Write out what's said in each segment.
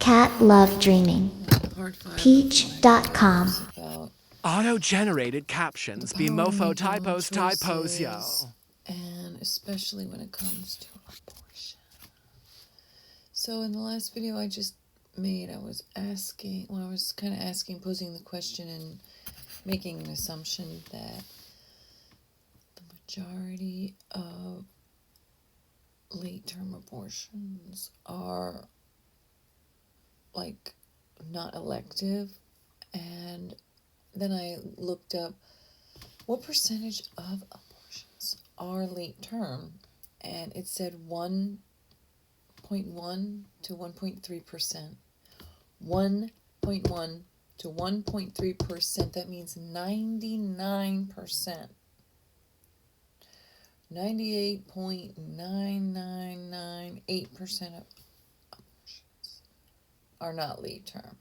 Cat Love Dreaming. Part 5 Peach.com. about Auto-generated the captions power be we mofo make our own typos, yo. choices, and especially when it comes to abortion. So in the last video I just made, I was posing the question and making an assumption that the majority of late-term abortions are like not elective, and then I looked up what percentage of abortions are late term, and it said 1.1 to 1.3%. 1.1 to 1.3%. That means 99%. 98.9998% of abortions are not late term.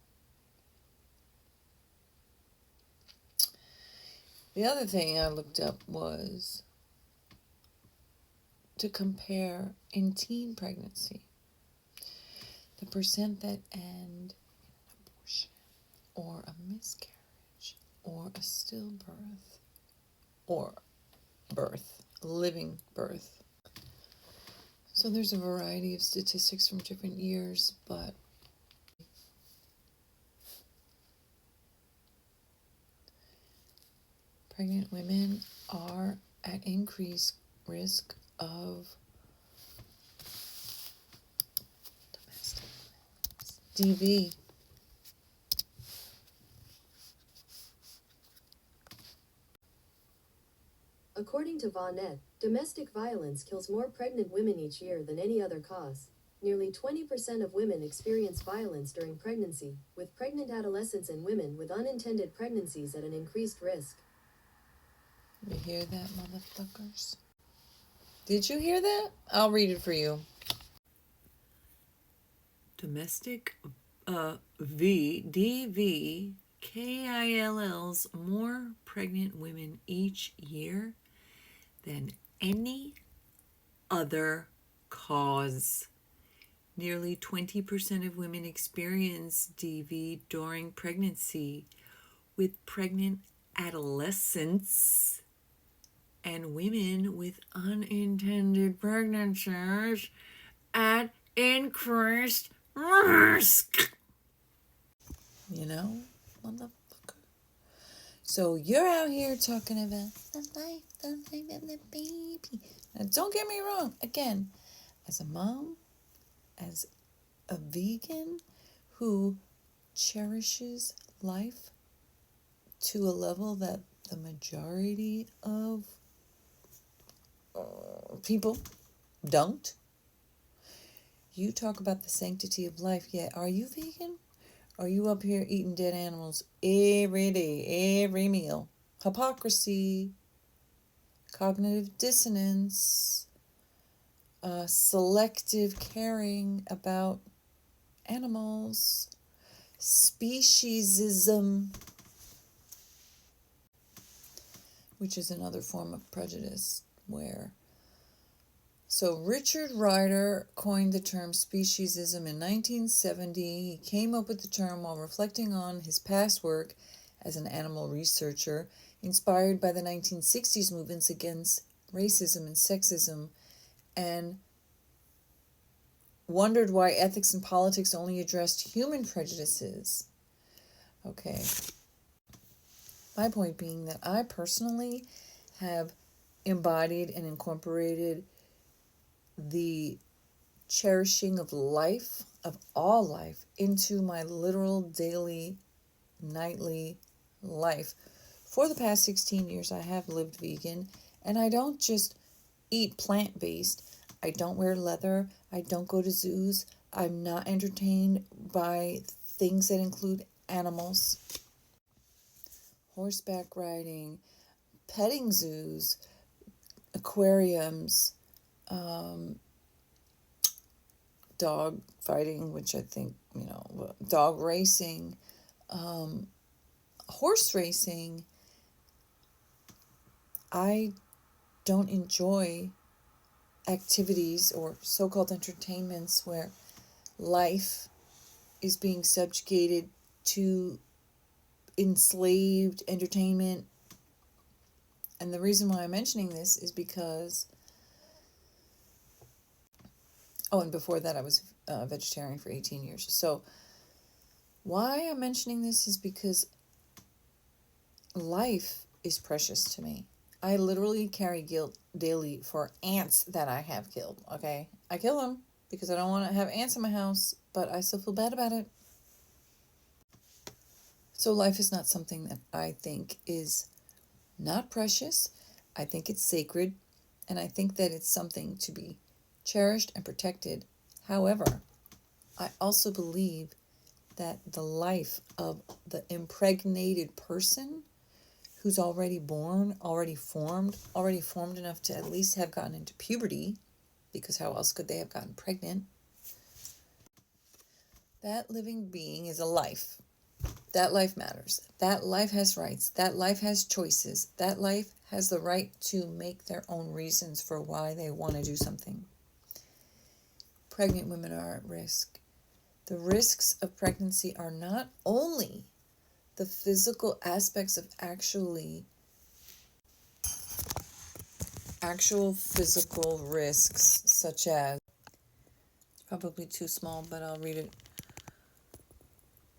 The other thing I looked up was to compare in teen pregnancy the percent that end in an abortion or a miscarriage or a stillbirth or birth, living birth. So there's a variety of statistics from different years, but pregnant women are at increased risk of domestic violence, DV. According to VANET, domestic violence kills more pregnant women each year than any other cause. Nearly 20% of women experience violence during pregnancy, with pregnant adolescents and women with unintended pregnancies at an increased risk. You hear that, motherfuckers? Did you hear that? I'll read it for you. Domestic DV kills more pregnant women each year than any other cause. Nearly 20% of women experience DV during pregnancy, with pregnant adolescents and women with unintended pregnancies at increased risk. You know, motherfucker. So you're out here talking about the life of the baby. Now, don't get me wrong. Again, as a mom, as a vegan who cherishes life to a level that the majority of people don't. You talk about the sanctity of life, yet are you vegan? Are you up here eating dead animals every day, every meal? Hypocrisy, cognitive dissonance, selective caring about animals, speciesism, which is another form of prejudice So Richard Ryder coined the term speciesism in 1970. He came up with the term while reflecting on his past work as an animal researcher, inspired by the 1960s movements against racism and sexism, and wondered why ethics and politics only addressed human prejudices. Okay. My point being that I personally have embodied and incorporated the cherishing of life, of all life, into my literal daily, nightly life. For the past 16 years, I have lived vegan, and I don't just eat plant-based. I don't wear leather. I don't go to zoos. I'm not entertained by things that include animals. Horseback riding, petting zoos, aquariums, dog fighting, which I think, dog racing, horse racing. I don't enjoy activities or so-called entertainments where life is being subjugated to enslaved entertainment. And the reason why I'm mentioning this is because, and before that I was vegetarian for 18 years. So why I'm mentioning this is because life is precious to me. I literally carry guilt daily for ants that I have killed, okay? I kill them because I don't want to have ants in my house, but I still feel bad about it. So life is not something that I think is not precious. I think it's sacred, and I think that it's something to be cherished and protected. However, I also believe that the life of the impregnated person who's already born, already formed enough to at least have gotten into puberty, because how else could they have gotten pregnant? That living being is a life. That life matters. That life has rights. That life has choices. That life has the right to make their own reasons for why they want to do something. Pregnant women are at risk. The risks of pregnancy are not only the physical aspects of actual physical risks, such as, it's probably too small, but I'll read it.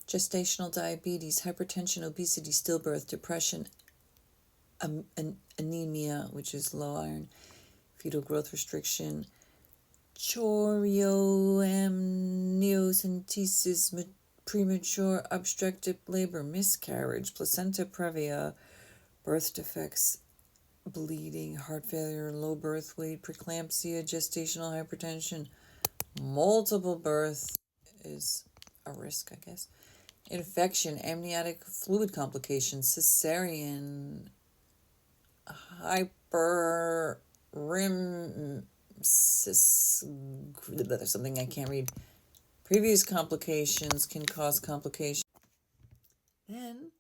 Gestational diabetes, hypertension, obesity, stillbirth, depression, anemia, which is low iron, fetal growth restriction, chorioamniocentesis, premature obstructive labor, miscarriage, placenta previa, birth defects, bleeding, heart failure, low birth weight, preeclampsia, gestational hypertension, multiple birth is a risk, I guess. Infection, amniotic fluid complications, cesarean, there's something I can't read. Previous complications can cause complications. Then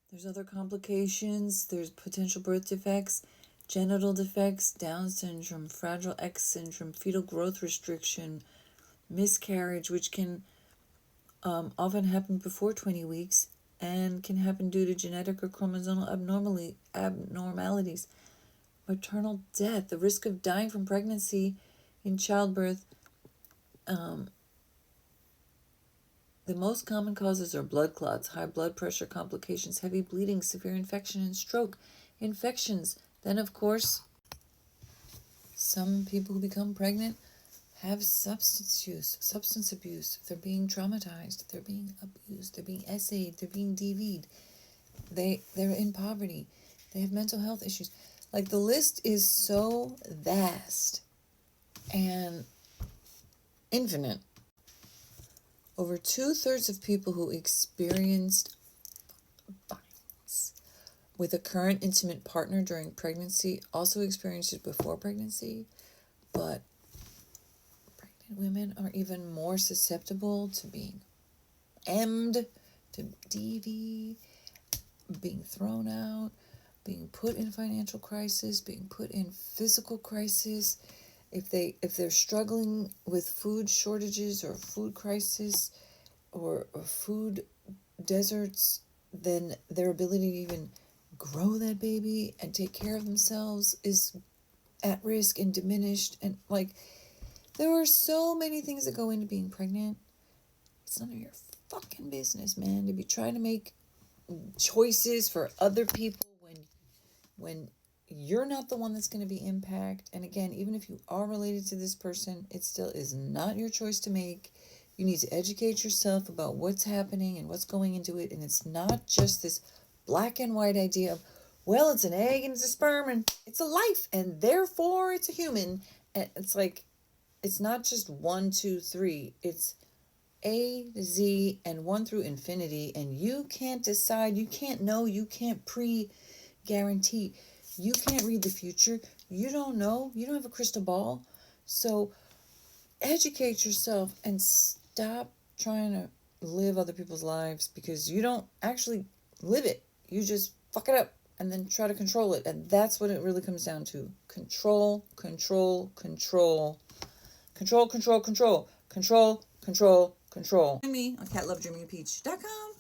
there's other complications. There's potential birth defects, genital defects, Down syndrome, Fragile X syndrome, fetal growth restriction, miscarriage, which can often happen before 20 weeks and can happen due to genetic or chromosomal abnormalities, maternal death, the risk of dying from pregnancy in childbirth. The most common causes are blood clots, high blood pressure complications, heavy bleeding, severe infection, and stroke. Infections. Then, of course, some people who become pregnant have substance abuse. They're being traumatized. They're being abused. They're being essayed. They're being DV'd. They're in poverty. They have mental health issues. Like, the list is so vast and infinite. Over 2/3 of people who experienced violence with a current intimate partner during pregnancy also experienced it before pregnancy, but pregnant women are even more susceptible to being M'd, to DV, being thrown out, being put in financial crisis, being put in physical crisis. If they're struggling with food shortages or food crisis or food deserts, then their ability to even grow that baby and take care of themselves is at risk and diminished. And there are so many things that go into being pregnant. It's none of your fucking business, man, to be trying to make choices for other people when you're not the one that's going to be impacted. And again, even if you are related to this person, it still is not your choice to make. You need to educate yourself about what's happening and what's going into it. And it's not just this black and white idea of, well, it's an egg and it's a sperm and it's a life and therefore it's a human. And it's like, it's not just 1, 2, 3. It's A to Z and 1 through infinity. And you can't decide, you can't know, you can't pre-guarantee. You can't read the future. You don't know. You don't have a crystal ball. So educate yourself and stop trying to live other people's lives, because you don't actually live it. You just fuck it up and then try to control it. And that's what it really comes down to. Control, control, control. Control, control, control. Control, control, control. Join me on catlovedreamingpeach.com.